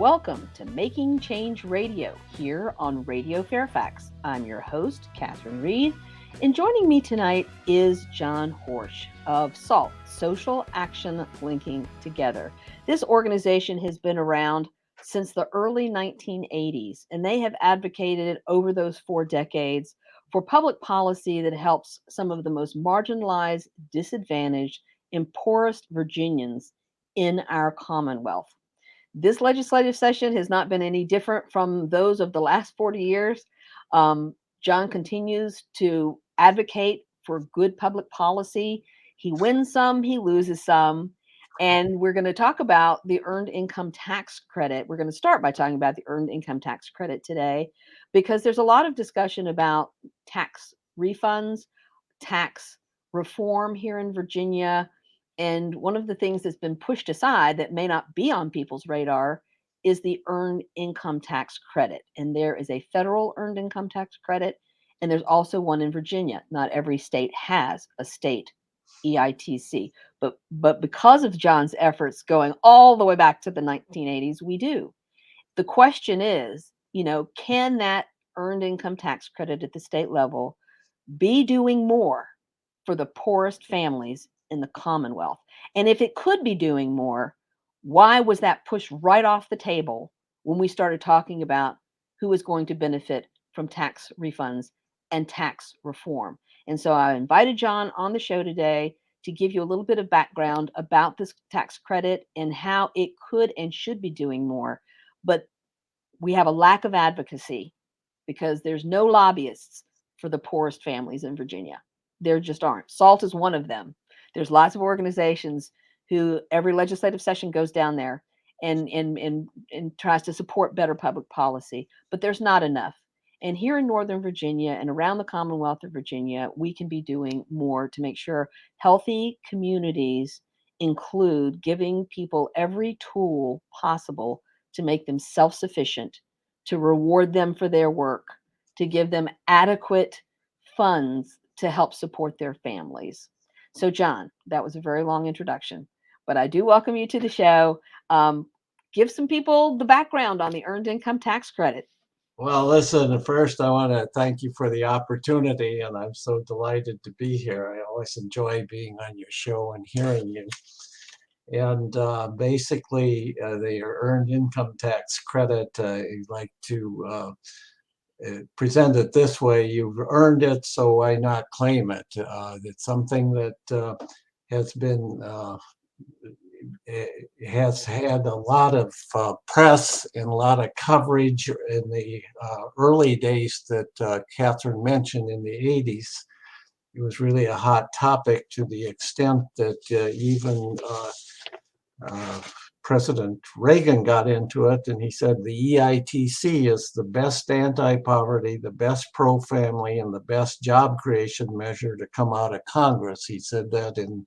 welcome to Making Change Radio here on Radio Fairfax. I'm your host, Catherine Reed, and joining me tonight is John Horejsi of SALT, Social Action Linking Together. This organization has been around since the early 1980s, and they have advocated over those 4 decades for public policy that helps some of the most marginalized, disadvantaged, and poorest Virginians in our Commonwealth. This legislative session has not been any different from those of the last 40 years. John continues to advocate for good public policy. He wins some, he loses some. And we're going to talk about the Earned Income Tax Credit. We're going to start by talking about the Earned Income Tax Credit today, because there's a lot of discussion about tax refunds, tax reform here in Virginia. And one of the things that's been pushed aside that may not be on people's radar is the Earned Income Tax Credit. And there is a federal Earned Income Tax Credit, and there's also one in Virginia. Not every state has a state EITC, but because of John's efforts going all the way back to the 1980s, we do. The question is, can that Earned Income Tax Credit at the state level be doing more for the poorest families in the Commonwealth? And if it could be doing more, why was that pushed right off the table when we started talking about who is going to benefit from tax refunds and tax reform? And so I invited John on the show today to give you a little bit of background about this tax credit and how it could and should be doing more. But we have a lack of advocacy because there's no lobbyists for the poorest families in Virginia. There just aren't. SALT is one of them. There's lots of organizations who every legislative session goes down there and tries to support better public policy, but there's not enough. And here in Northern Virginia and around the Commonwealth of Virginia, we can be doing more to make sure healthy communities include giving people every tool possible to make them self-sufficient, to reward them for their work, to give them adequate funds to help support their families. So, John, that was a very long introduction, but I do welcome you to the show. Give some people the background on the Earned Income Tax Credit. Well, listen, first I want to thank you for the opportunity, and I'm so delighted to be here. I always enjoy being on your show and hearing you. And basically, the Earned Income Tax Credit, I'd like to present it this way: you've earned it, so why not claim it? It's something that has been has had a lot of press and a lot of coverage in the early days that Catherine mentioned in the 80s. It was really a hot topic to the extent that even President Reagan got into it, and he said the EITC is the best anti-poverty, the best pro-family, and the best job creation measure to come out of Congress. He said that in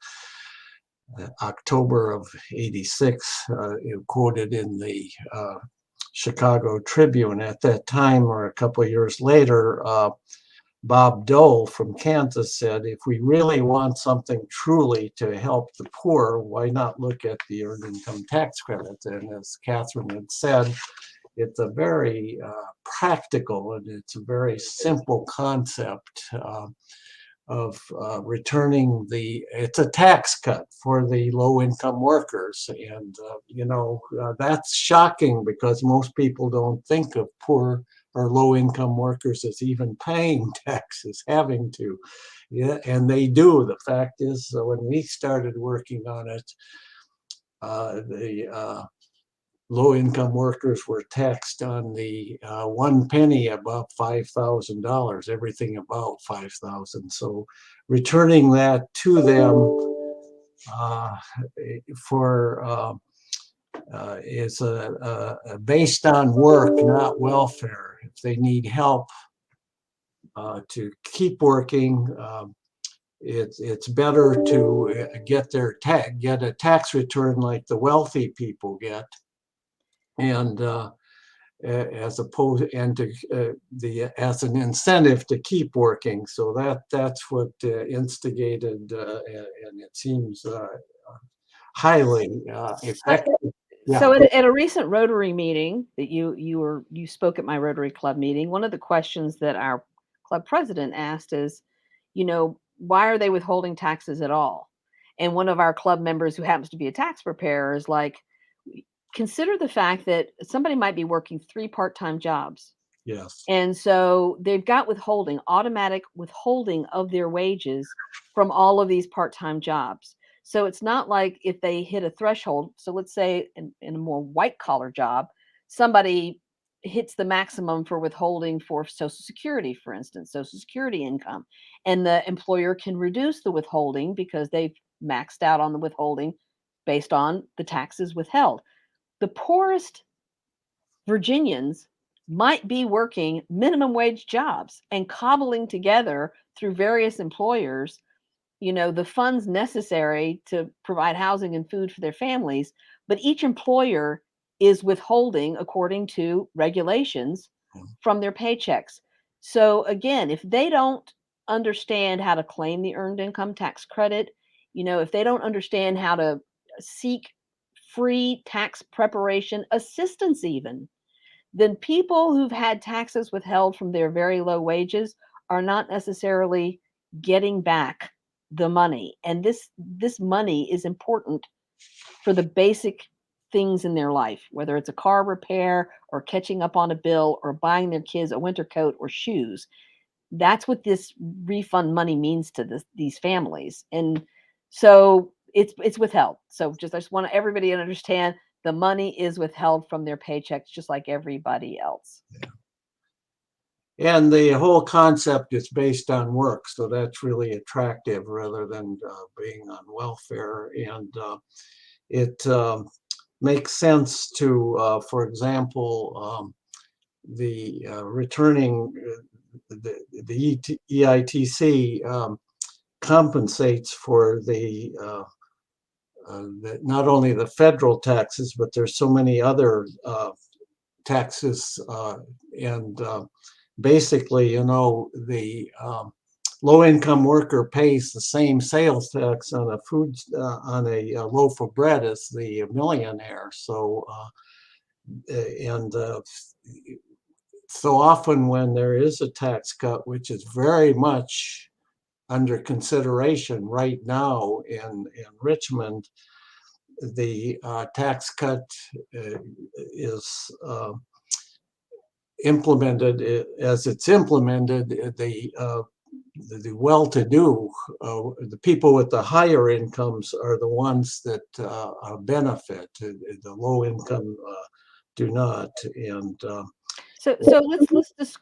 October of '86, quoted in the Chicago Tribune. At that time, or a couple of years later, Bob Dole from Kansas said, if we really want something truly to help the poor, why not look at the Earned Income Tax Credit? And as Catherine had said, it's a very practical and it's a very simple concept of returning it's a tax cut for the low-income workers. And, that's shocking because most people don't think of poor or low-income workers as even paying taxes, having to. Yeah, and they do. The fact is, when we started working on it, the low-income workers were taxed on the 1 penny above $5,000, everything about $5,000. So returning that to them is based on work, not welfare. If they need help to keep working, it's better to get a tax return like the wealthy people get, and as opposed and to as an incentive to keep working. So that's what instigated, and it seems highly effective. So at a recent Rotary meeting that you spoke at my Rotary Club meeting, one of the questions that our club president asked is, why are they withholding taxes at all? And one of our club members who happens to be a tax preparer is like, consider the fact that somebody might be working 3 part-time jobs. Yes. And so they've got automatic withholding of their wages from all of these part-time jobs. So it's not like if they hit a threshold. So let's say in a more white collar job, somebody hits the maximum for withholding for Social Security, for instance, Social Security income, and the employer can reduce the withholding because they've maxed out on the withholding based on the taxes withheld. The poorest Virginians might be working minimum wage jobs and cobbling together through various employers, the funds necessary to provide housing and food for their families. But each employer is withholding, according to regulations, from their paychecks. So again, if they don't understand how to claim the earned income tax credit, if they don't understand how to seek free tax preparation assistance even, then people who've had taxes withheld from their very low wages are not necessarily getting back the money. And this money is important for the basic things in their life, whether it's a car repair or catching up on a bill or buying their kids a winter coat or shoes. That's what this refund money means to these families. And so it's withheld. So I just want everybody to understand the money is withheld from their paychecks, just like everybody else. Yeah. And the whole concept is based on work, so that's really attractive rather than being on welfare. And it makes sense to, for example, the returning the EITC compensates for not only the federal taxes, but there's so many other taxes, and basically, the low-income worker pays the same sales tax on on a loaf of bread as the millionaire. So, and so often when there is a tax cut, which is very much under consideration right now in Richmond, the tax cut is implemented. As it's implemented, the well-to-do, the people with the higher incomes are the ones that benefit. The low income do not. And so let's just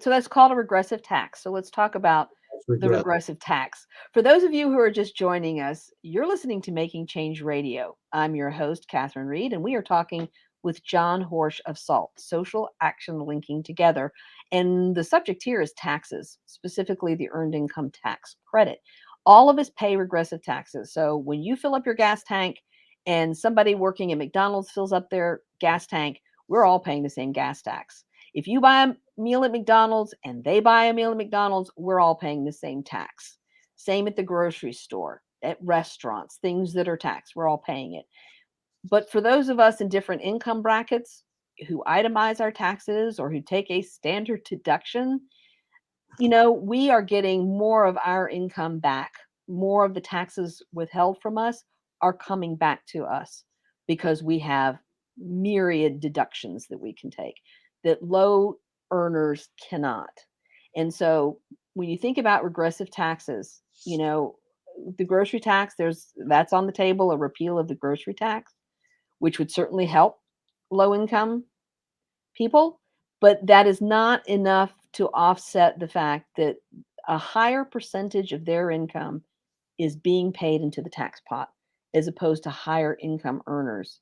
so that's called a regressive tax. So let's talk about the regressive tax. For those of you who are just joining us, you're listening to Making Change Radio. I'm your host, Catherine Reed, and we are talking with John Horejsi of SALT, Social Action Linking Together. And the subject here is taxes, specifically the Earned Income Tax Credit. All of us pay regressive taxes. So when you fill up your gas tank and somebody working at McDonald's fills up their gas tank, we're all paying the same gas tax. If you buy a meal at McDonald's and they buy a meal at McDonald's, we're all paying the same tax. Same at the grocery store, at restaurants, things that are taxed, we're all paying it. But for those of us in different income brackets who itemize our taxes or who take a standard deduction, we are getting more of our income back. More of the taxes withheld from us are coming back to us because we have myriad deductions that we can take that low earners cannot. And so when you think about regressive taxes, the grocery tax, that's on the table, a repeal of the grocery tax, which would certainly help low income people, but that is not enough to offset the fact that a higher percentage of their income is being paid into the tax pot as opposed to higher income earners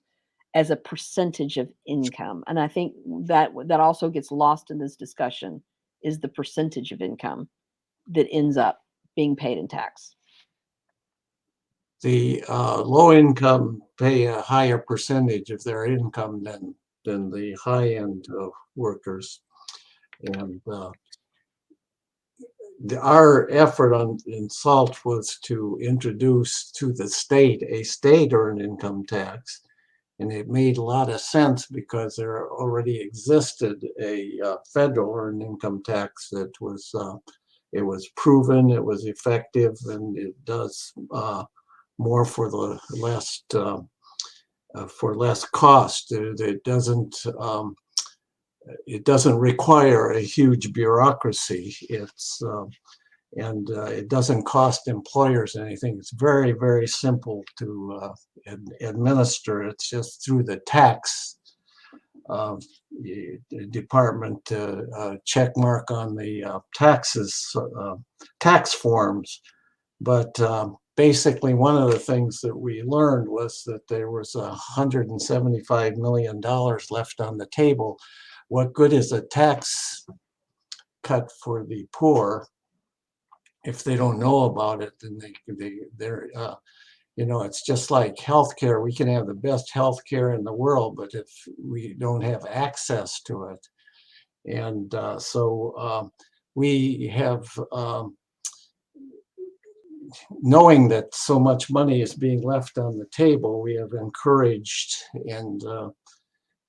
as a percentage of income. And I think that also gets lost in this discussion is the percentage of income that ends up being paid in tax. The low income pay a higher percentage of their income than the high end workers. And our effort in SALT was to introduce to the state a state earned income tax. And it made a lot of sense because there already existed a federal earned income tax that was it was proven, it was effective, and it does more for the less cost. It doesn't require a huge bureaucracy. It doesn't cost employers anything. It's very, very simple to administer. It's just through the tax department check mark on the tax forms. But basically, one of the things that we learned was that there was $175 million left on the table. What good is a tax cut for the poor if they don't know about it? Then they're it's just like healthcare. We can have the best healthcare in the world, but if we don't have access to it, and so we have. Knowing that so much money is being left on the table, we have encouraged and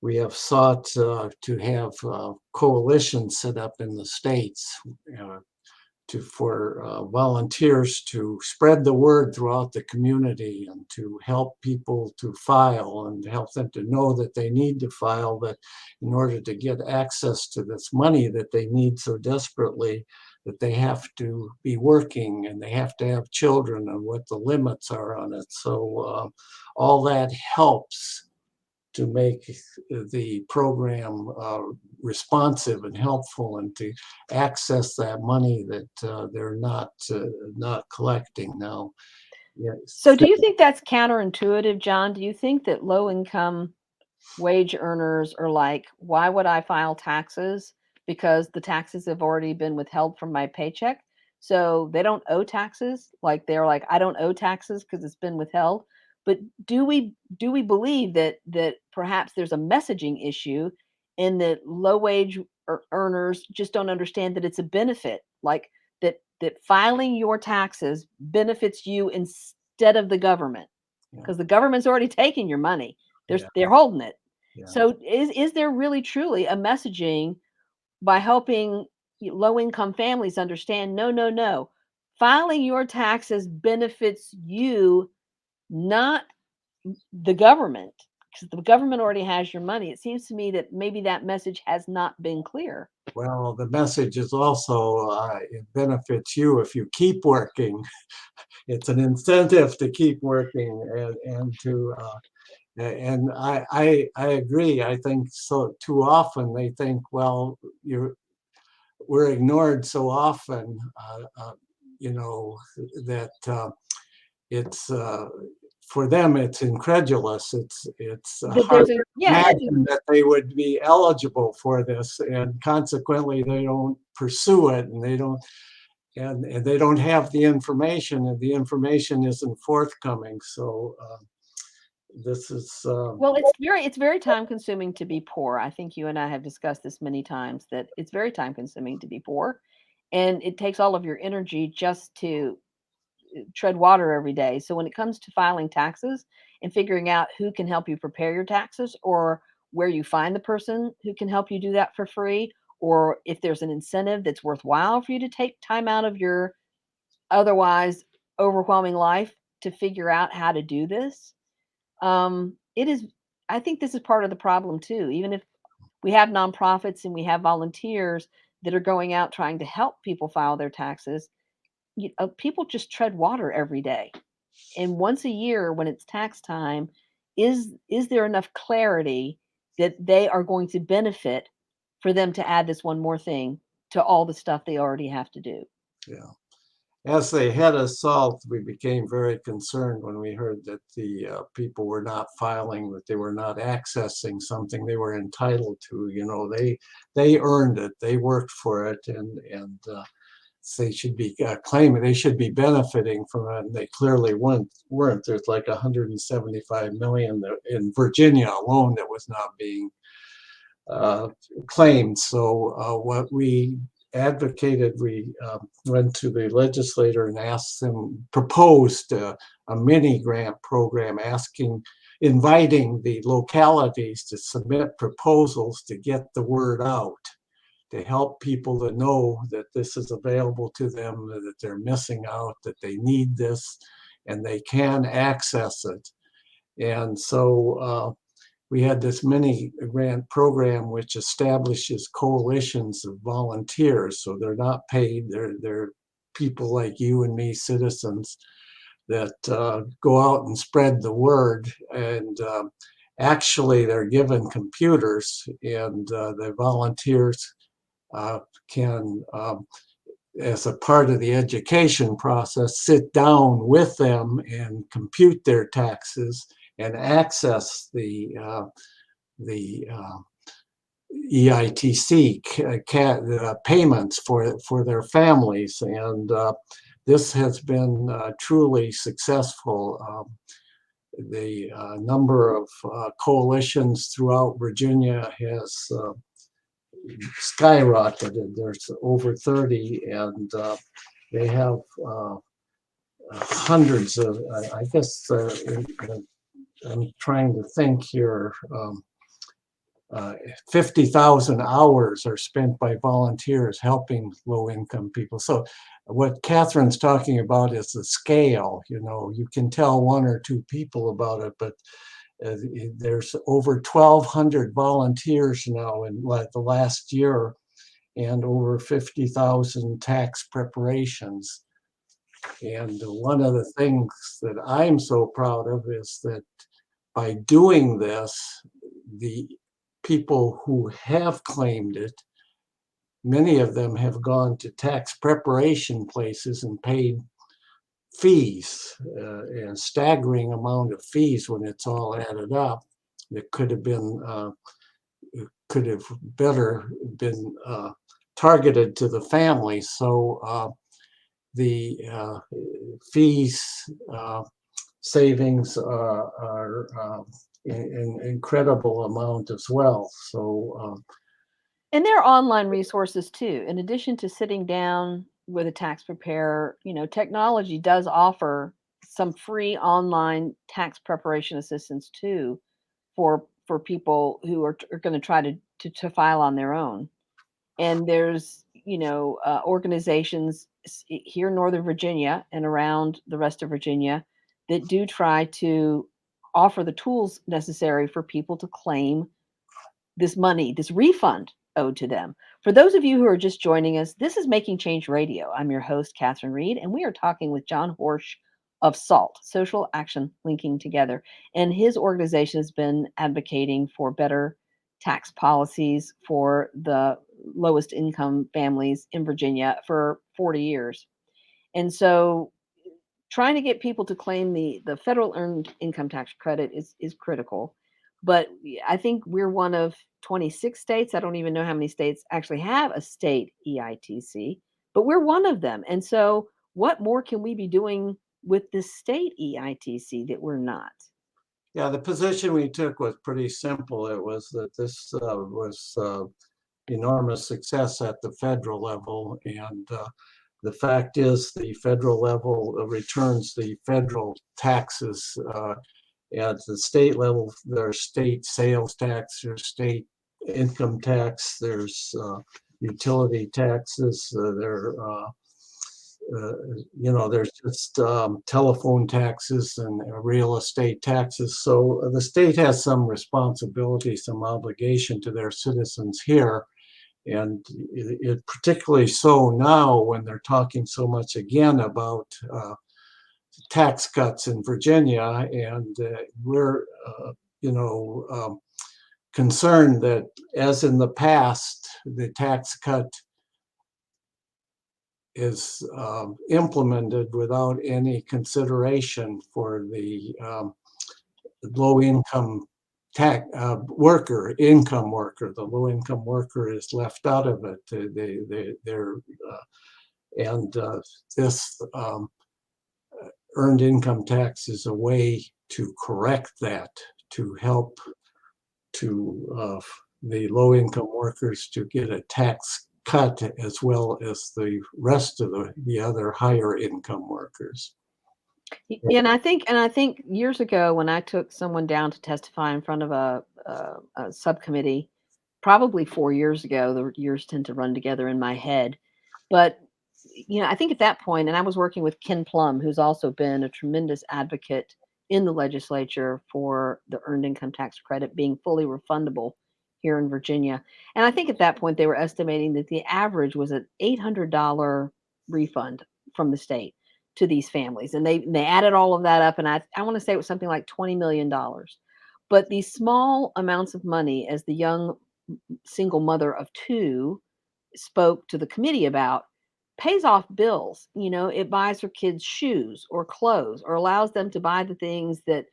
we have sought to have coalitions set up in the states for volunteers to spread the word throughout the community and to help people to file and help them to know that they need to file, that in order to get access to this money that they need so desperately, that they have to be working and they have to have children and what the limits are on it. So all that helps to make the program responsive and helpful and to access that money that they're not collecting now. Yes. So do you think that's counterintuitive, John? Do you think that low-income wage earners are like, why would I file taxes? Because the taxes have already been withheld from my paycheck. So they don't owe taxes. Like they're like, I don't owe taxes because it's been withheld. But do we believe that perhaps there's a messaging issue in that low wage earners just don't understand that it's a benefit, like that filing your taxes benefits you instead of the government, because the government's already taking your money. They're holding it. Yeah. So is there really truly a messaging by helping low-income families understand, no, filing your taxes benefits you, not the government, because the government already has your money? It seems to me that maybe that message has not been clear. Well, the message is also it benefits you if you keep working. It's an incentive to keep working and to and I agree. I think so too often they think, well, we're ignored so often, that it's for them it's incredulous. It's hard to imagine that they would be eligible for this, and consequently they don't pursue it, and they don't have the information, and the information isn't forthcoming. So this is well, it's very time consuming to be poor. I think you and I have discussed this many times, that it's very time consuming to be poor, and it takes all of your energy just to tread water every day. So when it comes to filing taxes and figuring out who can help you prepare your taxes, or where you find the person who can help you do that for free, or if there's an incentive that's worthwhile for you to take time out of your otherwise overwhelming life to figure out how to do this, it is, I think this is part of the problem too. Even if we have nonprofits and we have volunteers that are going out trying to help people file their taxes, people just tread water every day. And once a year when it's tax time, is there enough clarity that they are going to benefit for them to add this one more thing to all the stuff they already have to do? Yeah. As the head of SALT, we became very concerned when we heard that the people were not filing, that they were not accessing something they were entitled to. They earned it, they worked for it, and they should be claiming, they should be benefiting from it, and they clearly weren't. There's like 175 million in Virginia alone that was not being claimed. So what we advocated, we went to the legislator and asked them, proposed a mini grant program inviting the localities to submit proposals to get the word out, to help people to know that this is available to them, that they're missing out, that they need this, and they can access it. And so we had this mini grant program which establishes coalitions of volunteers. So they're not paid, they're people like you and me, citizens, that go out and spread the word. And actually they're given computers, and the volunteers can, as a part of the education process, sit down with them and compute their taxes and access the EITC payments for their families. And this has been truly successful. The number of coalitions throughout Virginia has skyrocketed. There's over 30, and they have hundreds of, I guess, I'm trying to think here, 50,000 hours are spent by volunteers helping low-income people. So what Catherine's talking about is the scale. You know, you can tell one or two people about it, but there's over 1,200 volunteers now in the last year, and over 50,000 tax preparations. And one of the things that I'm so proud of is that by doing this, the people who have claimed it, many of them have gone to tax preparation places and paid fees, a staggering amount of fees when it's all added up. It could have better been targeted to the family. So the fees savings are an incredible amount as well. So and there are online resources too. In addition to sitting down with a tax preparer, you know, technology does offer some free online tax preparation assistance too for people who are going to try to file on their own. And there's, you know, organizations here in Northern Virginia and around the rest of Virginia that do try to offer the tools necessary for people to claim this money, this refund owed to them. For those of you who are just joining us, this is Making Change Radio. I'm your host, Catherine Reed, and we are talking with John Horejsi of SALT, Social Action Linking Together. And his organization has been advocating for better tax policies for the lowest income families in Virginia for 40 years. And so trying to get people to claim the federal earned income tax credit is critical. But I think we're one of 26 states. I don't even know how many states actually have a state EITC, but we're one of them. And so what more can we be doing with the state EITC that we're not? yeah, the position we took was pretty simple. It was that this was enormous success at the federal level, and the fact is the federal level returns the federal taxes. At the state level, there's state sales tax, there's state income tax, there's utility taxes, there's just telephone taxes and real estate taxes. So the state has some responsibility, some obligation to their citizens here. And it particularly so now when they're talking so much again about tax cuts in Virginia, and we're concerned that, as in the past, the tax cut is implemented without any consideration for the low-income income worker. The low-income worker is left out of it. This earned income tax is a way to correct that, to help to the low-income workers to get a tax cut, as well as the rest of the other higher income workers. And I think years ago when I took someone down to testify in front of a subcommittee, probably 4 years ago, the years tend to run together in my head, but I think at that point, and I was working with Ken Plum, who's also been a tremendous advocate in the legislature for the earned income tax credit being fully refundable here in Virginia. And I think at that point they were estimating that the average was an $800 refund from the state to these families. And they added all of that up, and I want to say it was something like $20 million. But these small amounts of money, as the young single mother of two spoke to the committee about, pays off bills. It buys her kids shoes or clothes, or allows them to buy the things that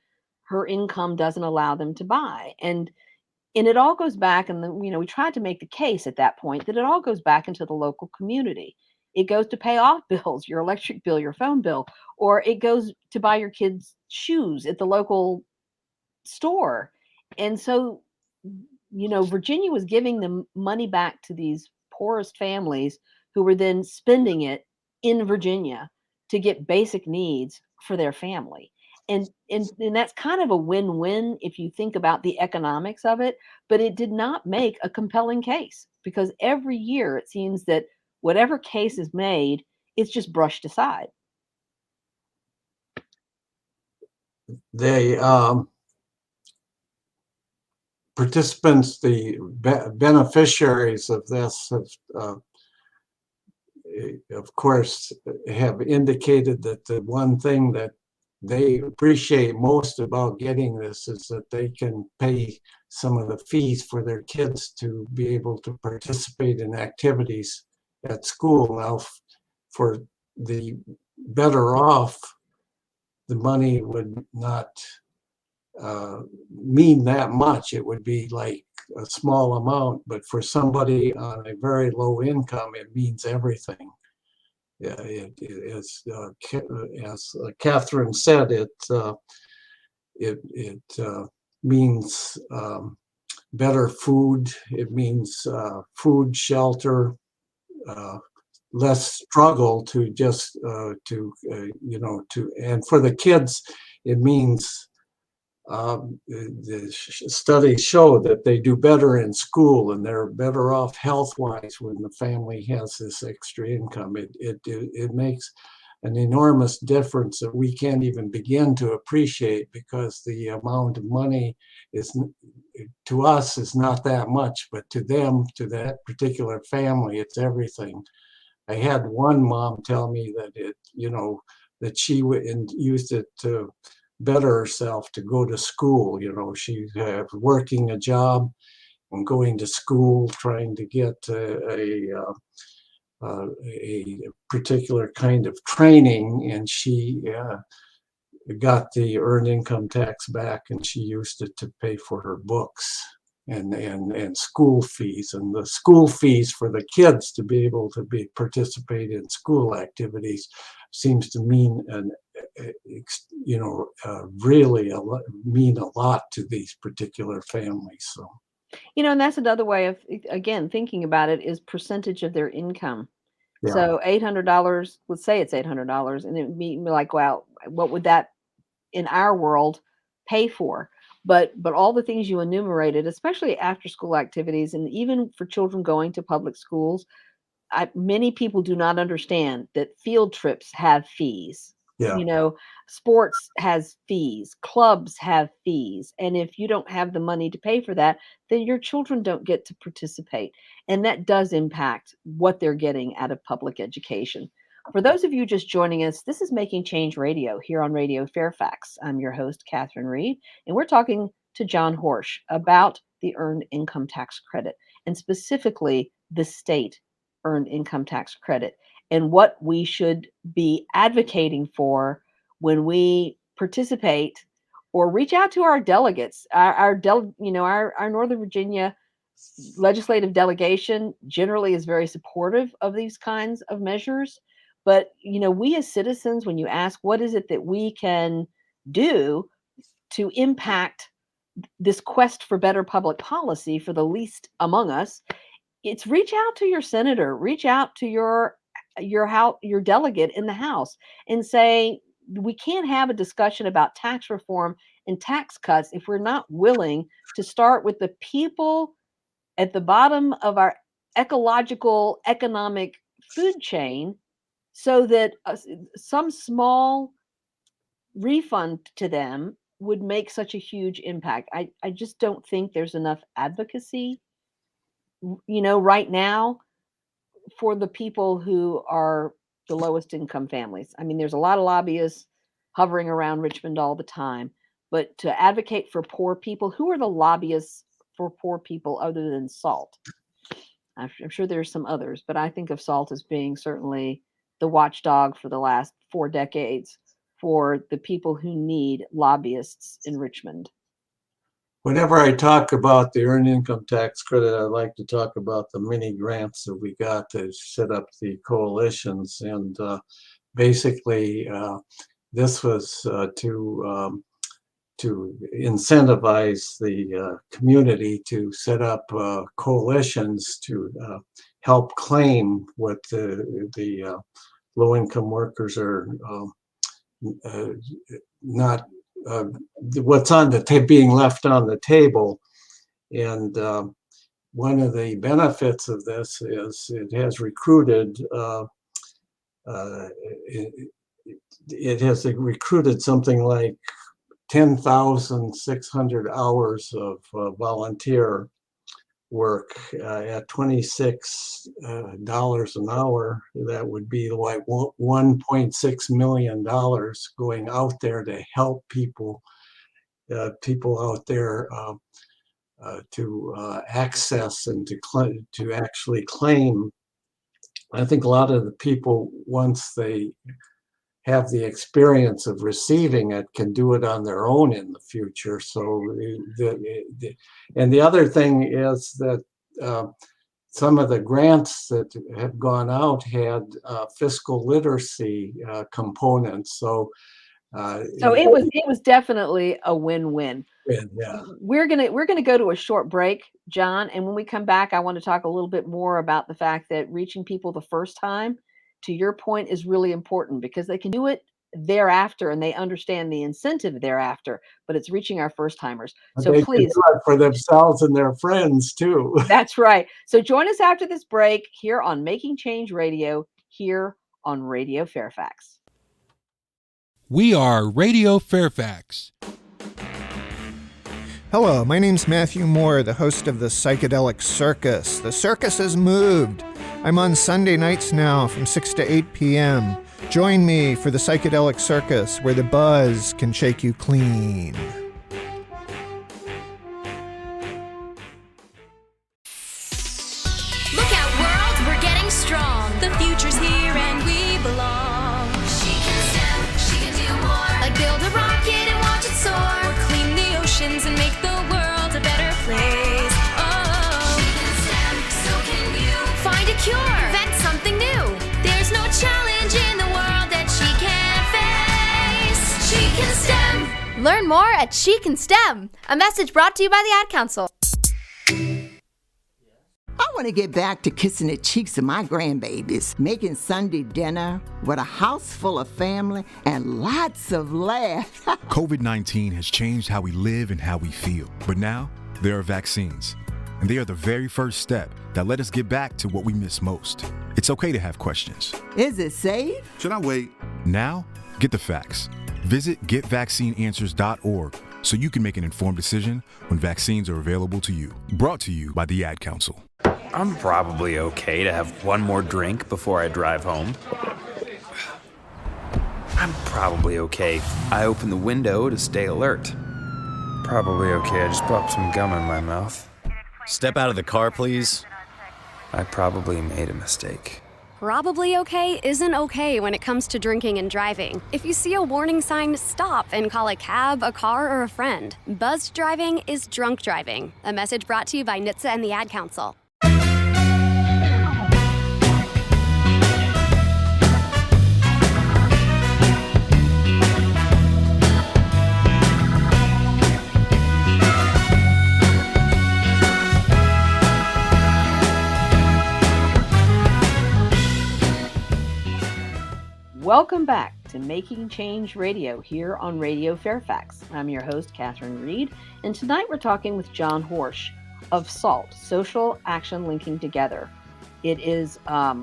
her income doesn't allow them to buy. And it all goes back, and we tried to make the case at that point that it all goes back into the local community. It goes to pay off bills, your electric bill, your phone bill, or it goes to buy your kids shoes at the local store. And so, Virginia was giving the money back to these poorest families who were then spending it in Virginia to get basic needs for their family. And that's kind of a win-win if you think about the economics of it, but it did not make a compelling case, because every year it seems that whatever case is made, it's just brushed aside. They participants, the beneficiaries of this have, of course, have indicated that the one thing that they appreciate most about getting this is that they can pay some of the fees for their kids to be able to participate in activities at school. Now, for the better off, the money would not mean that much. It would be like a small amount, but for somebody on a very low income, it means everything. Yeah, as Catherine said, it means better food. It means food, shelter, less struggle to just and for the kids, it means the studies show that they do better in school and they're better off health-wise when the family has this extra income. It makes an enormous difference that we can't even begin to appreciate, because the amount of money is, to us, is not that much, but to them, to that particular family, it's everything. I had one mom tell me that that she used it to better herself, to go to school. She was working a job and going to school, trying to get a particular kind of training, and she got the earned income tax back, and she used it to pay for her books and school fees, and the school fees for the kids to be able to participate in school activities seems to mean really mean a lot to these particular families. So, and that's another way of, again, thinking about it, is percentage of their income. yeah. So $800, let's say it's $800, and it would be like, wow, what would that in our world pay for? But all the things you enumerated, especially after school activities, and even for children going to public schools, many people do not understand that field trips have fees. Yeah. Sports has fees, clubs have fees. And if you don't have the money to pay for that, then your children don't get to participate. And that does impact what they're getting out of public education. For those of you just joining us, this is Making Change Radio here on Radio Fairfax. I'm your host, Catherine Reed, and we're talking to John Horejsi about the Earned Income Tax Credit, and specifically the state Earned Income Tax Credit, and what we should be advocating for when we participate or reach out to our delegates. Our Northern Virginia legislative delegation generally is very supportive of these kinds of measures. But, we as citizens, when you ask what is it that we can do to impact this quest for better public policy for the least among us, it's reach out to your senator, reach out to your delegate in the House and say, we can't have a discussion about tax reform and tax cuts if we're not willing to start with the people at the bottom of our ecological economic food chain, so that some small refund to them would make such a huge impact. I just don't think there's enough advocacy, right now for the people who are the lowest income families. I mean, there's a lot of lobbyists hovering around Richmond all the time, but to advocate for poor people, who are the lobbyists for poor people other than SALT? I'm sure there's some others, but I think of SALT as being certainly the watchdog for the last 4 decades for the people who need lobbyists in Richmond. Whenever I talk about the earned income tax credit, I like to talk about the mini grants that we got to set up the coalitions. And basically, this was to incentivize the community to set up coalitions to help claim what the low-income workers are not what's on being left on the table. And one of the benefits of this is it has recruited something like 10,600 hours of volunteer work at $26 an hour. That would be like $1.6 million going out there to help people out there to access and to actually claim. I think a lot of the people, once they have the experience of receiving it, can do it on their own in the future. So, and the other thing is that some of the grants that have gone out had fiscal literacy components. So it was definitely a win-win. Yeah. We're gonna go to a short break, John, and when we come back, I want to talk a little bit more about the fact that reaching people the first time, to your point, is really important because they can do it thereafter and they understand the incentive thereafter, but it's reaching our first timers. So they please, can do it for themselves and their friends too. That's right. So join us after this break here on Making Change Radio, here on Radio Fairfax. We are Radio Fairfax. Hello, my name's Matthew Moore, the host of the Psychedelic Circus. The circus has moved. I'm on Sunday nights now from 6 to 8 p.m. Join me for the Psychedelic Circus, where the buzz can shake you clean. Look out, world, we're getting strong. The future's here and we belong. She can STEM, she can do more. Like build a rocket and watch it soar. Or clean the oceans and make the world a better place. Oh, she can STEM, so can you. Find a cure, invent something new. There's no challenge in the world that she can't face. She can STEM. Learn more at She Can STEM. A message brought to you by the Ad Council. I want to get back to kissing the cheeks of my grandbabies, making Sunday dinner with a house full of family and lots of laughs. COVID-19 has changed how we live and how we feel. But now, there are vaccines. And they are the very first step that let us get back to what we miss most. It's okay to have questions. Is it safe? Should I wait? Now, get the facts. Visit getvaccineanswers.org so you can make an informed decision when vaccines are available to you. Brought to you by the Ad Council. I'm probably okay to have one more drink before I drive home. I'm probably okay. I open the window to stay alert. Probably okay. I just popped some gum in my mouth. Step out of the car, please. I probably made a mistake. Probably okay isn't okay when it comes to drinking and driving. If you see a warning sign, stop and call a cab, a car, or a friend. Buzzed driving is drunk driving. A message brought to you by NHTSA and the Ad Council. Welcome back to Making Change Radio here on Radio Fairfax. I'm your host, Catherine Reed, and tonight we're talking with John Horejsi of SALT, Social Action Linking Together. It is a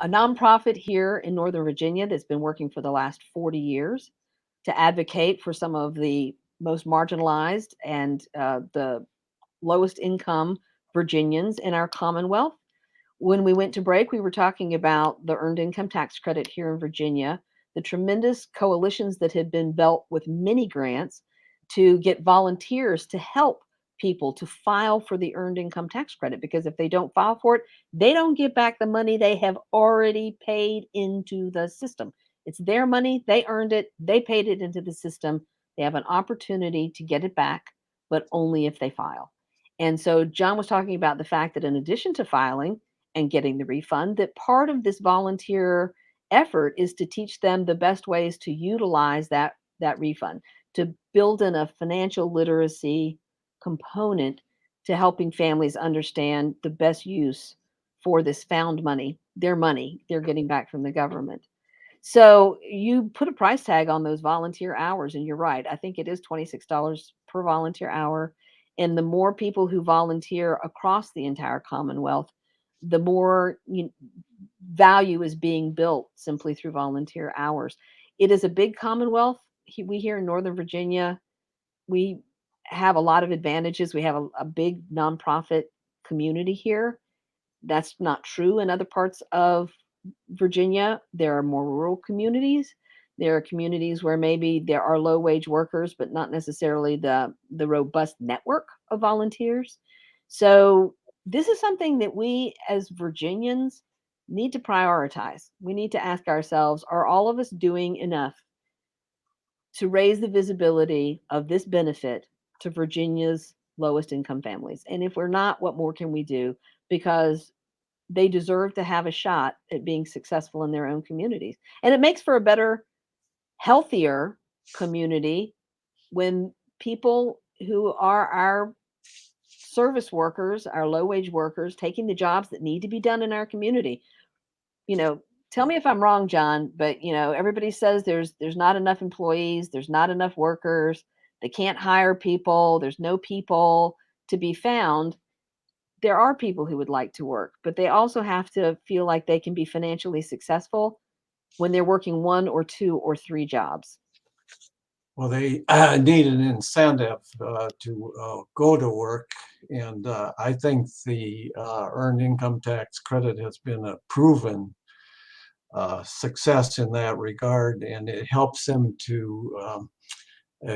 nonprofit here in Northern Virginia that's been working for the last 40 years to advocate for some of the most marginalized and the lowest income Virginians in our Commonwealth. When we went to break, we were talking about the Earned Income Tax Credit here in Virginia, the tremendous coalitions that have been built with many grants to get volunteers to help people to file for the Earned Income Tax Credit, because if they don't file for it, they don't get back the money they have already paid into the system. It's their money. They earned it. They paid it into the system. They have an opportunity to get it back, but only if they file. And so John was talking about the fact that in addition to filing and getting the refund, that part of this volunteer effort is to teach them the best ways to utilize that refund, to build in a financial literacy component to helping families understand the best use for this found money they're getting back from the government. So you put a price tag on those volunteer hours, and you're right. I think it is $26 per volunteer hour. And the more people who volunteer across the entire Commonwealth, the more value is being built simply through volunteer hours. It is a big Commonwealth. We here in Northern Virginia, we have a lot of advantages. We have a big nonprofit community here. That's not true in other parts of Virginia. There are more rural communities. There are communities where maybe there are low wage workers, but not necessarily the robust network of volunteers. So this is something that we as Virginians need to prioritize. We need to ask ourselves, are all of us doing enough to raise the visibility of this benefit to Virginia's lowest income families? And if we're not, what more can we do? Because they deserve to have a shot at being successful in their own communities. And it makes for a better, healthier community when people who are our service workers, our low wage workers, taking the jobs that need to be done in our community. Tell me if I'm wrong, John, but everybody says there's not enough employees, there's not enough workers, they can't hire people, there's no people to be found. There are people who would like to work, but they also have to feel like they can be financially successful when they're working 1 or 2 or 3 jobs. Well, they need an incentive to go to work. And I think the Earned Income Tax Credit has been a proven success in that regard, and it helps them to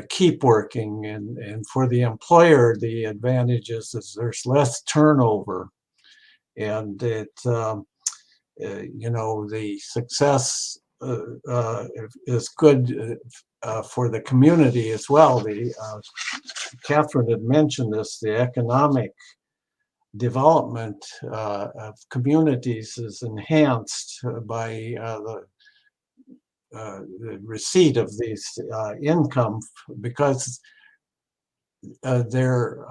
keep working. And for the employer, the advantage is there's less turnover, and it the success is good for the community as well. Catherine had mentioned this, the economic development of communities is enhanced by the receipt of these income, because their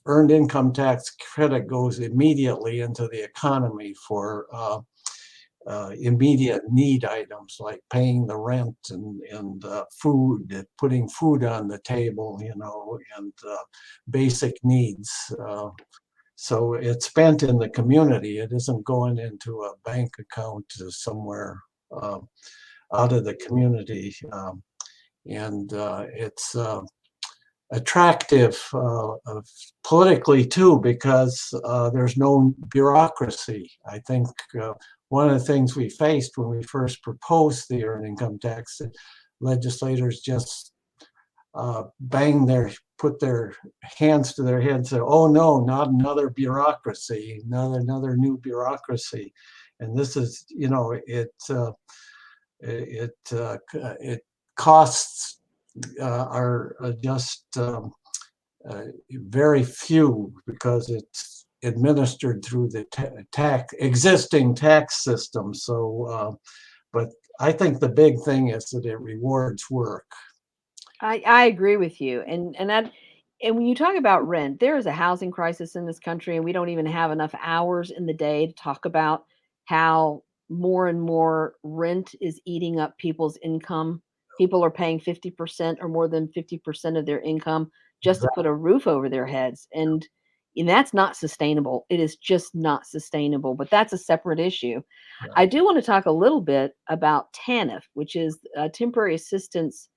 Earned Income Tax Credit goes immediately into the economy for immediate need items like paying the rent and food, putting food on the table, and basic needs. So it's spent in the community. It isn't going into a bank account somewhere out of the community. And it's attractive politically too, because there's no bureaucracy. I think one of the things we faced when we first proposed the earned income tax, legislators just put their hands to their heads and say, "Oh no, not another bureaucracy, another new bureaucracy." And this is, it costs are just very few, because it's administered through the existing tax system. So, but I think the big thing is that it rewards work. I agree with you. And when you talk about rent, there is a housing crisis in this country, and we don't even have enough hours in the day to talk about how more and more rent is eating up people's income. People are paying 50% or more than 50% of their income just to put a roof over their heads. And that's not sustainable. It is just not sustainable, but that's a separate issue. I do want to talk a little bit about TANF, which is temporary assistance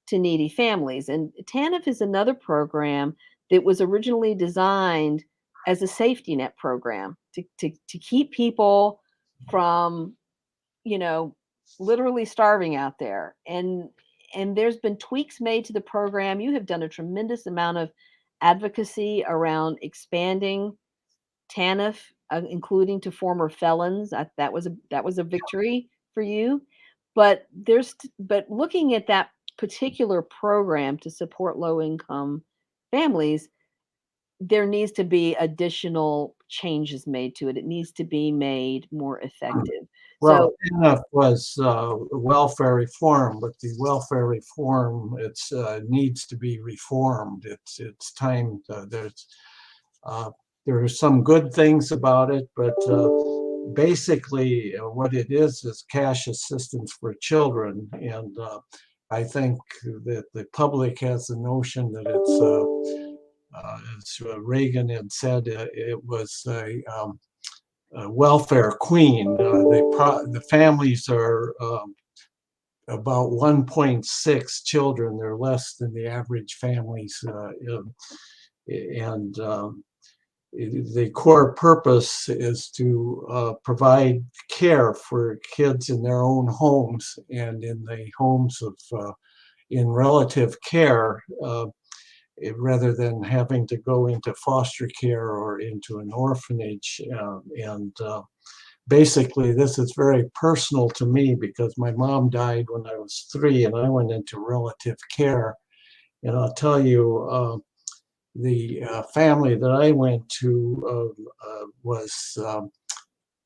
to needy families. And TANF is another program that was originally designed as a safety net program to keep people from, literally starving out there. And there's been tweaks made to the program. You have done a tremendous amount of advocacy around expanding TANF, including to former felons. That was a victory for you. But looking at that particular program to support low income families, there needs to be additional changes made to it. It needs to be made more effective. Well, TANF was welfare reform, but the welfare reform needs to be reformed. It's time. There are some good things about it, but basically what it is cash assistance for children. And I think that the public has the notion that as Reagan had said, it was a welfare queen. The families are about 1.6 children. They're less than the average families, and the core purpose is to provide care for kids in their own homes and in the homes of in relative care, rather than having to go into foster care or into an orphanage. Basically, this is very personal to me because my mom died when I was 3 and I went into relative care. And I'll tell you, the family that I went to was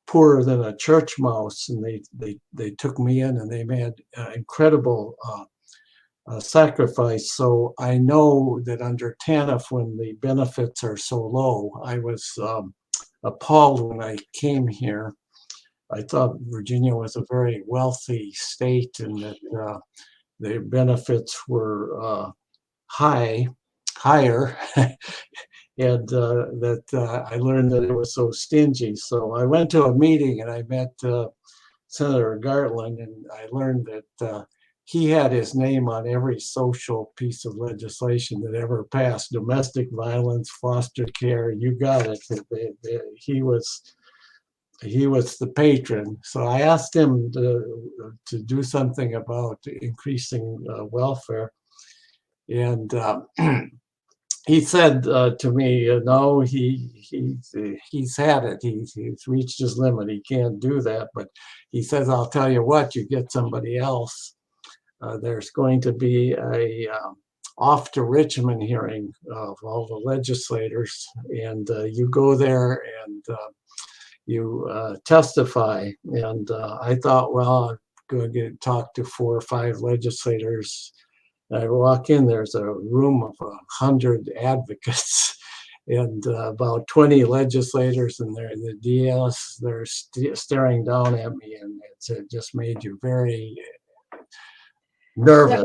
poorer than a church mouse, and they took me in and they made incredible sacrifice. So I know that under TANF, when the benefits are so low, I was appalled when I came here. I thought Virginia was a very wealthy state and that the benefits were higher, and that I learned that it was so stingy. So I went to a meeting and I met Senator Gartland, and I learned that he had his name on every social piece of legislation that ever passed: domestic violence, foster care, you got it. He was the patron. So I asked him to do something about increasing welfare. And he said to me, no, he's had it. He's reached his limit. He can't do that. But he says, I'll tell you what, you get somebody else. There's going to be a off to Richmond hearing of all the legislators, and you go there and you testify. And I thought, well, I'm going to talk to 4 or 5 legislators. I walk in, there's a room of 100 advocates and about 20 legislators, and they're the DS. They're staring down at me, and it just made you very nervous.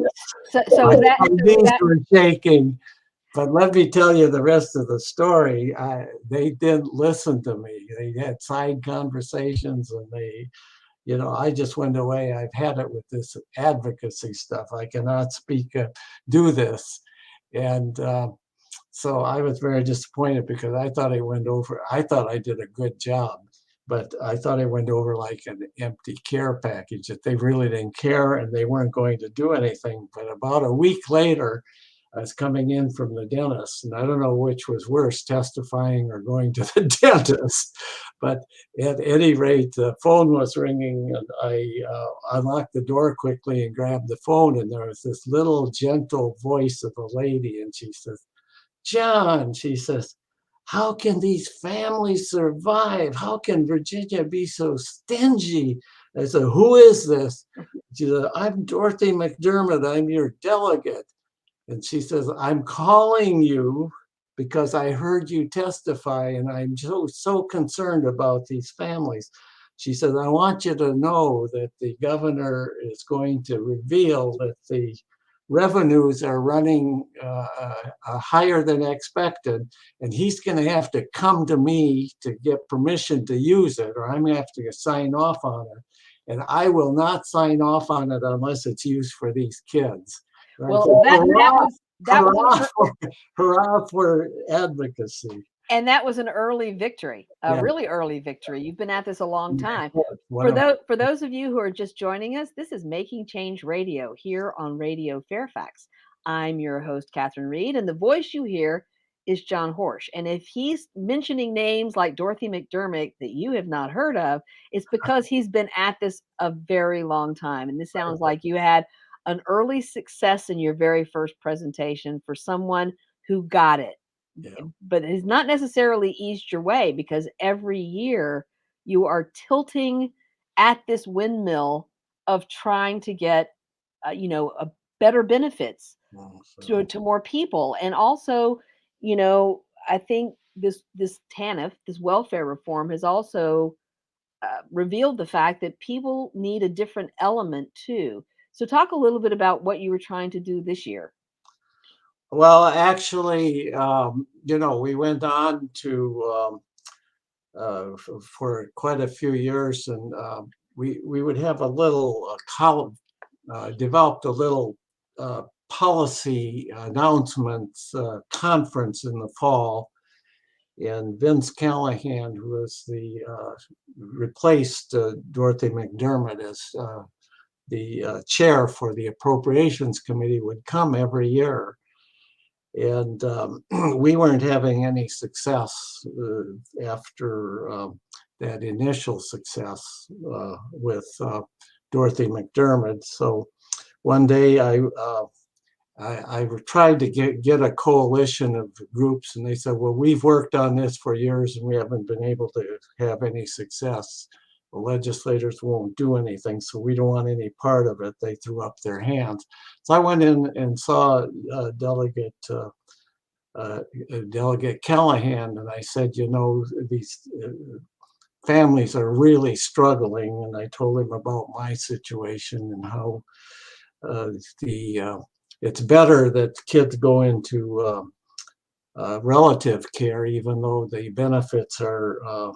So these were shaking. But let me tell you the rest of the story. They didn't listen to me. They had side conversations, and I just went away. I've had it with this advocacy stuff. I cannot do this. And so I was very disappointed because I thought I thought I did a good job, but I thought I went over like an empty care package, that they really didn't care and they weren't going to do anything. But about a week later, I was coming in from the dentist, and I don't know which was worse, testifying or going to the dentist. But at any rate, the phone was ringing, and I unlocked the door quickly and grabbed the phone, and there was this little gentle voice of a lady, and she says, John, she says, how can these families survive? How can Virginia be so stingy? I said, who is this? She said, I'm Dorothy McDermott. I'm your delegate. And she says, I'm calling you because I heard you testify, and I'm so concerned about these families. She said, I want you to know that the governor is going to reveal that the revenues are running higher than expected, and he's going to have to come to me to get permission to use it, or I'm going to have to sign off on it. And I will not sign off on it unless it's used for these kids. Well, that was hurrah for advocacy. And that was an early victory, a really early victory. You've been at this a long time. For those of you who are just joining us, this is Making Change Radio here on Radio Fairfax. I'm your host, Catherine Reed, and the voice you hear is John Horejsi. And if he's mentioning names like Dorothy McDermott that you have not heard of, it's because he's been at this a very long time. And this sounds like you had an early success in your very first presentation for someone who got it. Yeah. But it's not necessarily eased your way, because every year you are tilting at this windmill of trying to get, a better benefits to more people. And also, I think this TANF, this welfare reform, has also revealed the fact that people need a different element too. So talk a little bit about what you were trying to do this year. Well, actually, we went on to for quite a few years, and we would have a little column, developed a little policy announcements conference in the fall. And Vince Callahan, who was replaced Dorothy McDermott as the chair for the Appropriations Committee, would come every year. And we weren't having any success after that initial success with Dorothy McDermott. So one day I tried to get a coalition of groups, and they said, well, we've worked on this for years and we haven't been able to have any success. The legislators won't do anything, so we don't want any part of it. They threw up their hands. So I went in and saw Delegate Callahan, and I said, these families are really struggling. And I told him about my situation and how it's better that kids go into relative care, even though the benefits are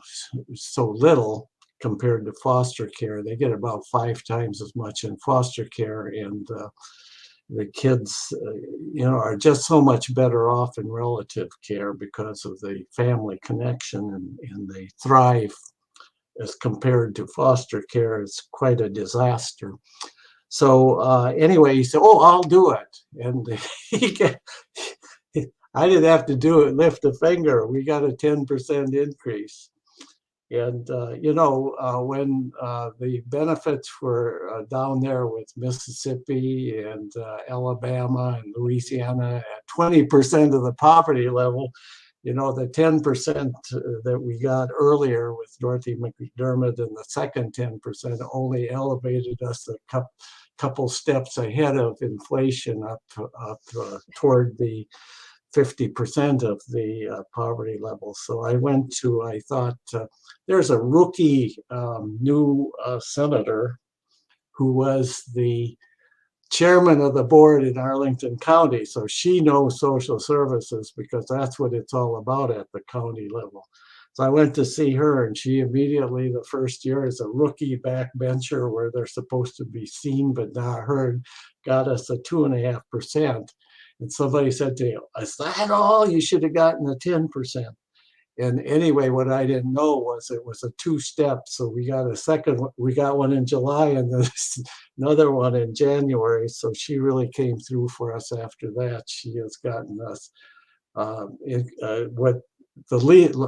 so little compared to foster care. They get about 5 times as much in foster care, and the kids, are just so much better off in relative care because of the family connection, and they thrive as compared to foster care. It's quite a disaster. So anyway, he said, "Oh, I'll do it," and I didn't have to do it, lift a finger. We got a 10% increase. And, when the benefits were down there with Mississippi and Alabama and Louisiana at 20% of the poverty level, the 10% that we got earlier with Dorothy McDermott and the second 10% only elevated us a couple steps ahead of inflation up toward the 50% of the poverty level. So I thought, there's a rookie new senator who was the chairman of the board in Arlington County. So she knows social services because that's what it's all about at the county level. So I went to see her, and she immediately, the first year as a rookie backbencher where they're supposed to be seen but not heard, got us a 2.5%. And somebody said to me, "Is that all? You should have gotten a 10%. And anyway, what I didn't know was it was a 2-step. So we got a second, we got one in July and then another one in January. So she really came through for us after that. She has gotten us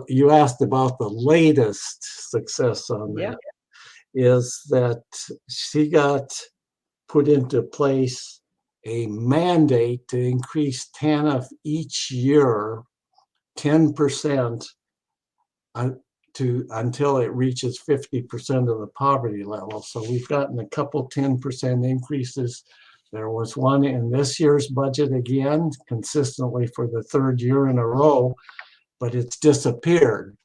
you asked about the latest success on that, is that she got put into place a mandate to increase TANF each year 10% until it reaches 50% of the poverty level. So we've gotten a couple 10% increases. There was one in this year's budget again, consistently for the 3rd year in a row, but it's disappeared.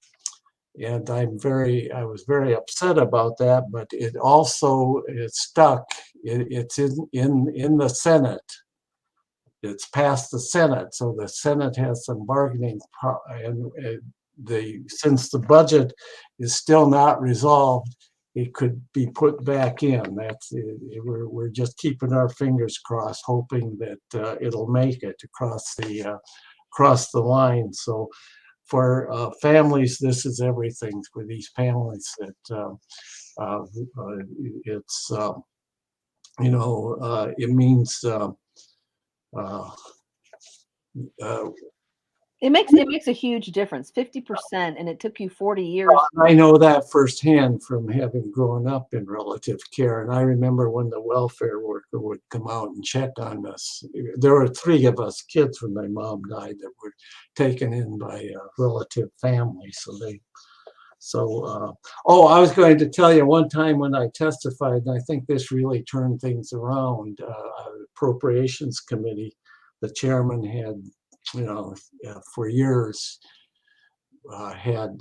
And I was very upset about that, but it also, it stuck. It's in the Senate. It's passed the Senate, so the Senate has some bargaining and since the budget is still not resolved, it could be put back in. We're just keeping our fingers crossed, hoping that it'll make it across the line. So for families, this is everything for these families. That it means. It makes a huge difference, 50%, and it took you 40 years. I know that firsthand from having grown up in relative care. And I remember when the welfare worker would come out and check on us. There were 3 of us kids when my mom died that were taken in by relative families. I was going to tell you one time when I testified, and I think this really turned things around, Appropriations Committee, the chairman had, for years had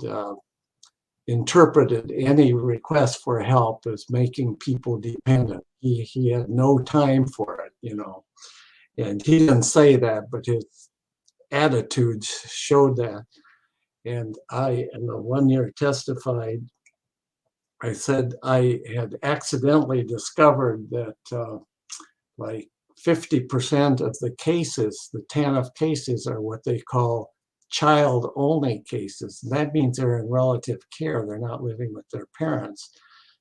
interpreted any request for help as making people dependent. He had no time for it, and he didn't say that, but his attitudes showed that. And I, in the 1 year testified, I said I had accidentally discovered that like 50% of the cases, the TANF cases, are what they call child-only cases. And that means they're in relative care. They're not living with their parents.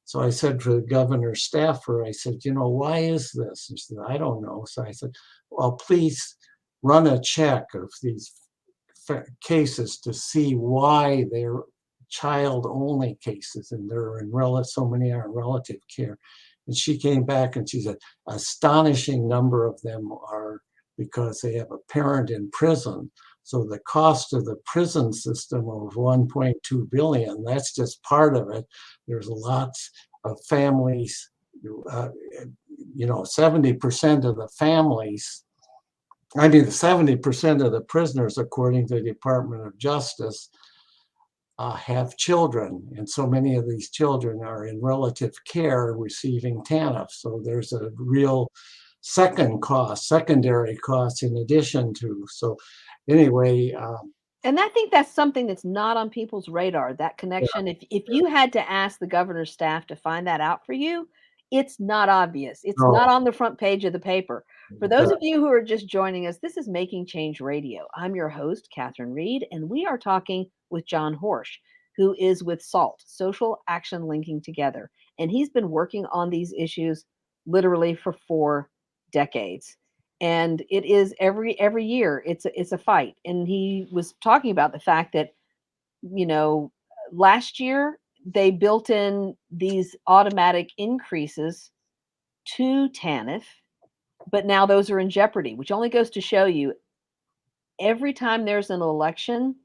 So I said to the governor's staffer, I said, why is this? He said, I don't know. So I said, well, please run a check of these cases to see why they're child-only cases, and so many are in relative care. And she came back and she said, astonishing number of them are because they have a parent in prison. So the cost of the prison system of 1.2 billion, that's just part of it. There's lots of families, 70% of the families, 70% of the prisoners, according to the Department of Justice, have children, and so many of these children are in relative care receiving TANF. So there's a real secondary cost in addition to. So anyway. And I think that's something that's not on people's radar, that connection. Yeah. If you had to ask the governor's staff to find that out for you, it's not obvious. It's not on the front page of the paper. For those of you who are just joining us, this is Making Change Radio. I'm your host, Catherine Reed, and we are talking with John Horejsi, who is with SALT, Social Action Linking Together. And he's been working on these issues literally for 4 decades. And it is every year, it's a fight. And he was talking about the fact that, last year they built in these automatic increases to TANF, but now those are in jeopardy, which only goes to show you every time there's an election,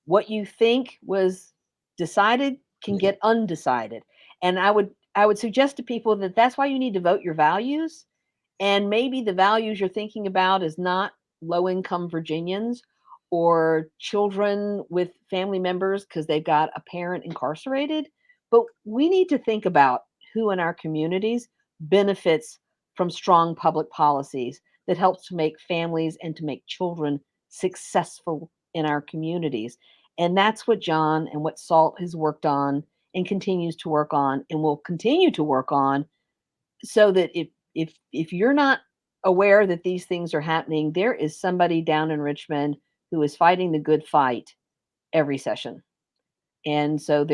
what you think was decided can get undecided. And I would suggest to people that that's why you need to vote your values. And maybe the values you're thinking about is not low-income Virginians or children with family members because they've got a parent incarcerated. But we need to think about who in our communities benefits from strong public policies that helps to make families and to make children successful in our communities. And that's what John and what SALT has worked on and continues to work on and will continue to work on, so that if you're not aware that these things are happening, there is somebody down in Richmond who is fighting the good fight every session. And so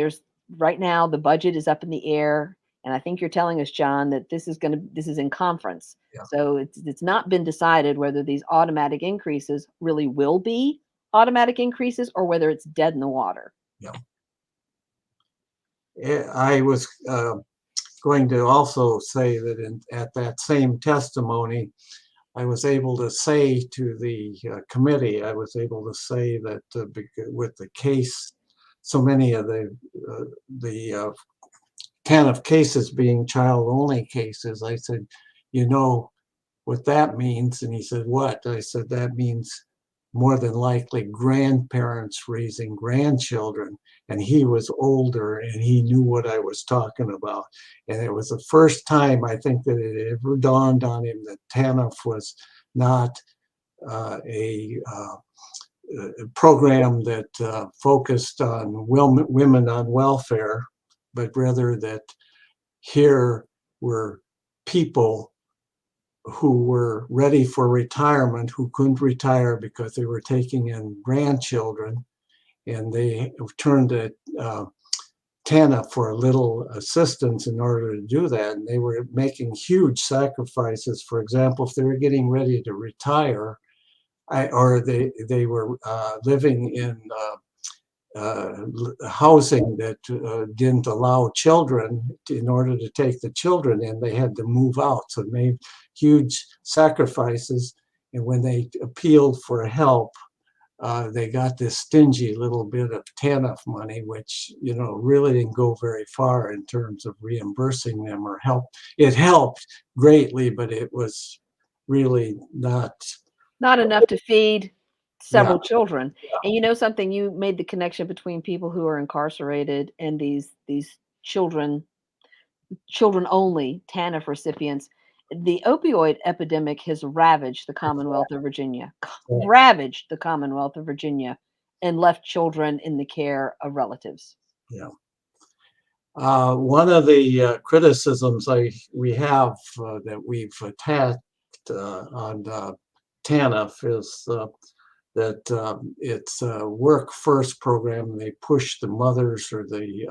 right now the budget is up in the air. And I think you're telling us, John, that this is in conference. Yeah. So it's not been decided whether these automatic increases really will be automatic increases or whether it's dead in the water. Yeah. I was going to also say that at that same testimony, I was able to say to the committee, I was able to say that with the case, so many of the TANF cases being child-only cases, I said, what that means? And he said, what? I said, that means more than likely grandparents raising grandchildren, and he was older and he knew what I was talking about. And it was the first time I think that it ever dawned on him that TANF was not a program that focused on women on welfare, but rather that here were people who were ready for retirement, who couldn't retire because they were taking in grandchildren, and they turned to TANF for a little assistance in order to do that. And they were making huge sacrifices. For example, if they were getting ready to retire, or they were living in housing that didn't allow children, in order to take the children in, they had to move out. So it made huge sacrifices. And when they appealed for help, they got this stingy little bit of TANF money, which, really didn't go very far in terms of reimbursing them or help. It helped greatly, but it was really not enough to feed several Yeah. children. And something, you made the connection between people who are incarcerated and these children only TANF recipients. The opioid epidemic has ravaged the Commonwealth of Virginia, and left children in the care of relatives. Yeah. One of the criticisms we have that we've attacked on TANF is that it's a work first program. They push the mothers or the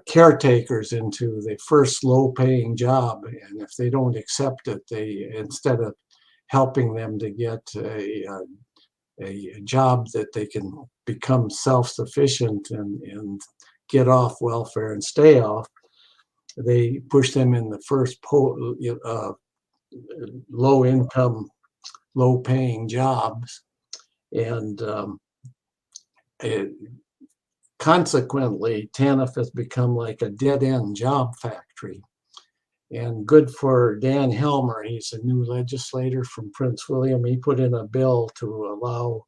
caretakers into the first low paying job, and if they don't accept it, they, instead of helping them to get a job that they can become self-sufficient and get off welfare and stay off, they push them in the first low income, low paying jobs. And consequently, TANF has become like a dead end job factory. And good for Dan Helmer, he's a new legislator from Prince William. He put in a bill to allow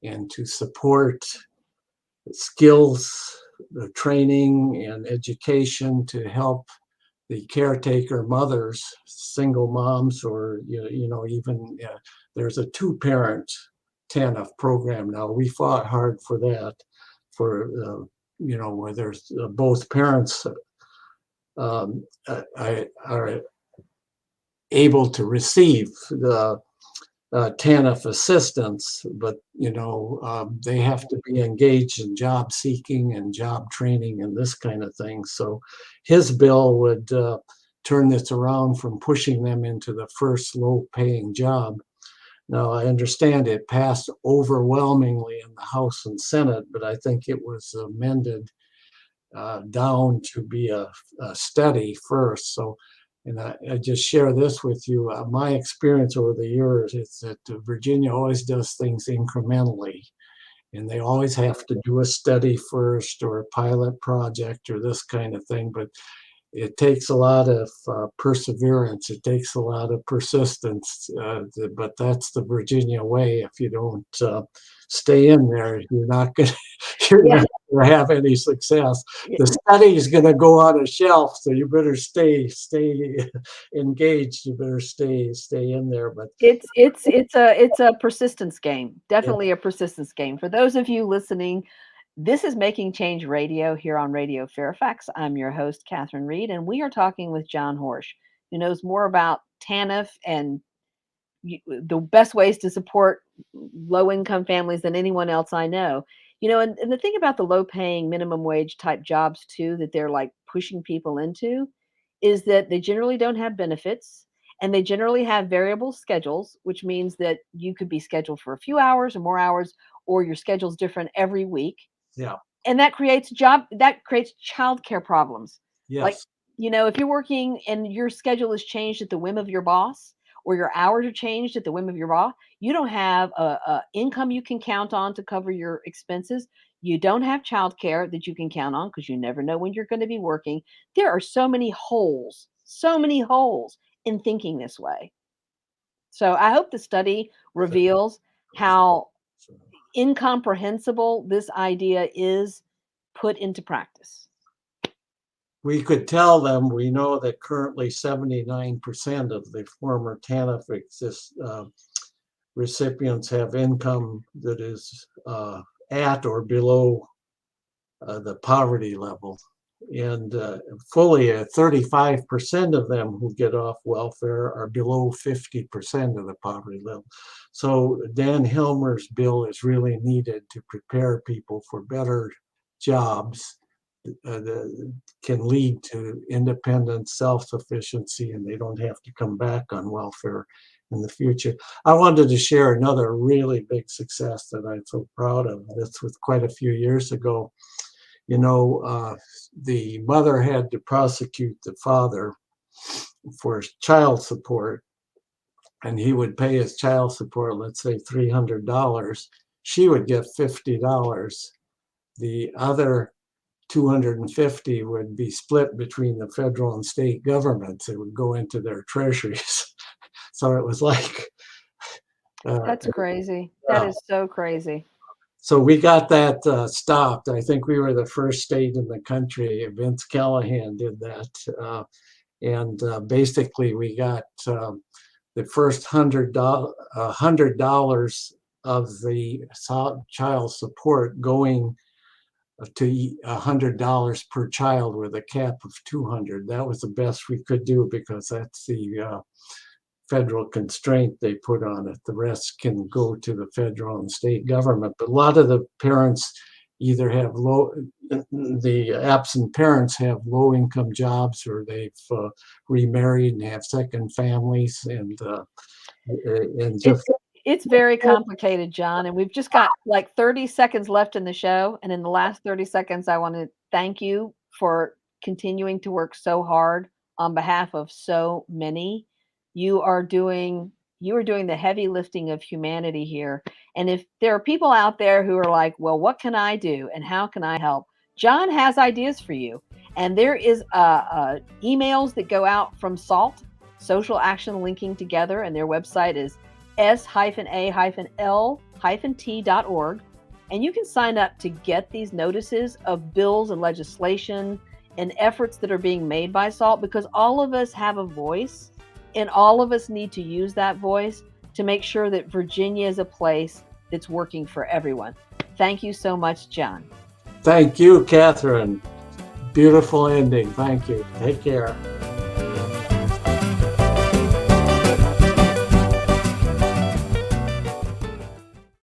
and to support skills, training, and education to help the caretaker mothers, single moms, or even there's a two-parent TANF program now. We fought hard for that, for where there's both parents are able to receive the TANF assistance, but they have to be engaged in job seeking and job training and this kind of thing. So his bill would turn this around from pushing them into the first low-paying job. Now, I understand it passed overwhelmingly in the House and Senate, but I think it was amended down to be a study first. So, and I just share this with you. My experience over the years is that Virginia always does things incrementally, and they always have to do a study first or a pilot project or this kind of thing. But it takes a lot of perseverance. It takes a lot of persistence. But that's the Virginia way. If you don't stay in there, you're not going to have any success. The study is going to go on a shelf, so you better stay engaged. You better stay in there. But it's a persistence game. Definitely a persistence game. For those of you listening, this is Making Change Radio here on Radio Fairfax. I'm your host, Catherine Reed, and we are talking with John Horejsi, who knows more about TANF and the best ways to support low-income families than anyone else I know. And the thing about the low-paying minimum wage type jobs, too, that they're like pushing people into, is that they generally don't have benefits, and they generally have variable schedules, which means that you could be scheduled for a few hours or more hours, or your schedule's different every week. Yeah. And that creates childcare problems. Yes. Like, if you're working and your schedule is changed at the whim of your boss, or your hours are changed at the whim of your boss, you don't have a income you can count on to cover your expenses. You don't have childcare that you can count on because you never know when you're going to be working. There are so many holes in thinking this way. So I hope the study reveals how incomprehensible this idea is put into practice. We could tell them, we know that currently 79% of the former TANF recipients have income that is at or below the poverty level. And fully 35% of them who get off welfare are below 50% of the poverty level. So Dan Hilmer's bill is really needed to prepare people for better jobs that can lead to independence, self-sufficiency, and they don't have to come back on welfare in the future. I wanted to share another really big success that I'm so proud of. This was quite a few years ago. You know, the mother had to prosecute the father for child support, and he would pay his child support, let's say $300. She would get $50. The other $250 would be split between the federal and state governments. It would go into their treasuries. So it was like... That's crazy. That is so crazy. So we got that stopped. I think we were the first state in the country. Vince Callahan did that. And basically we got the first $100 of the child support going to $100 per child with a cap of $200. That was the best we could do because that's the federal constraint they put on it. The rest can go to the federal and state government. But a lot of the parents either have the absent parents have low income jobs, or they've remarried and have second families, and just... It's very complicated, John, and we've just got like 30 seconds left in the show. And in the last 30 seconds, I want to thank you for continuing to work so hard on behalf of so many. You are doing the heavy lifting of humanity here. And if there are people out there who are like, well, what can I do and how can I help? John has ideas for you. And there is emails that go out from SALT, Social Action Linking Together, and their website is s-a-l-t.org. And you can sign up to get these notices of bills and legislation and efforts that are being made by SALT, because all of us have a voice. And all of us need to use that voice to make sure that Virginia is a place that's working for everyone. Thank you so much, John. Thank you, Catherine. Beautiful ending. Thank you. Take care.